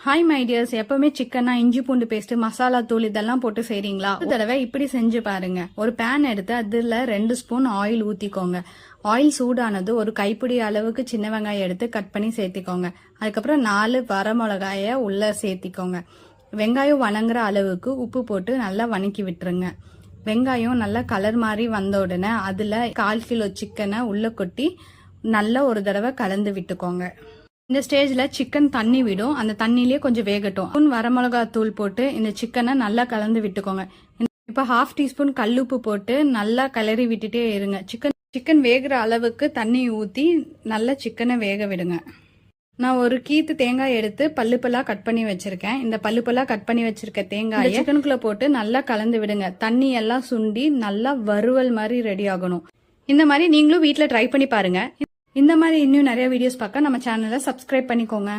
Hi my tears, எப்பவுமே சிக்கனா இஞ்சி பூண்டு பேஸ்ட் மசாலா தூள் இதெல்லாம் போட்டு செய்றீங்களா? ஒரு தடவை இப்படி செஞ்சு பாருங்க. ஒரு பேன் எடுத்து அதுல 2 ஸ்பூன் ஆயில் ஊத்திக்கோங்க. ஆயில் சூடானது ஒரு கைப்பிடி அளவுக்கு சின்ன வெங்காயம் எடுத்து கட் பண்ணி சேர்த்திக்கோங்க. அதுக்கப்புறம் 4 வரமிளகாய உள்ள சேர்த்திக்கோங்க. வெங்காயம் வணங்குற அளவுக்கு உப்பு போட்டு நல்லா வணக்கி விட்டுருங்க. வெங்காயம் நல்லா கலர் மாதிரி வந்த உடனே அதுல 1/4 கிலோ சிக்கனை உள்ள கொட்டி நல்லா ஒரு தடவை கலந்து விட்டுக்கோங்க. இந்த ஸ்டேஜ்ல சிக்கன் தண்ணி விடும். அந்த தண்ணியிலேயே கொஞ்சம் வேகட்டும். வரமிளகா தூள் போட்டு இந்த சிக்கனை நல்லா கலந்து விட்டுக்கோங்க. இப்ப 1/2 டீஸ்பூன் கல்லுப்பு போட்டு நல்லா கிளறி விட்டுட்டே இருங்க. சிக்கன் வேகிற அளவுக்கு தண்ணி ஊத்தி நல்லா சிக்கனை வேக விடுங்க. நான் ஒரு கீத்து தேங்காய் எடுத்து பல்லுப்பெல்லாம் கட் பண்ணி வச்சிருக்கேன். இந்த பல்லுப்பெல்லாம் கட் பண்ணி வச்சிருக்க தேங்காயை சிக்கனுக்குள்ள போட்டு நல்லா கலந்து விடுங்க. தண்ணி எல்லாம் சுண்டி நல்லா வறுவல் மாதிரி ரெடி ஆகணும். இந்த மாதிரி நீங்களும் வீட்டுல ட்ரை பண்ணி பாருங்க. இந்த மாதிரி இன்னும் நிறைய வீடியோஸ் பார்க்க நம்ம சேனலை சப்ஸ்கிரைப் பண்ணிக்கோங்க.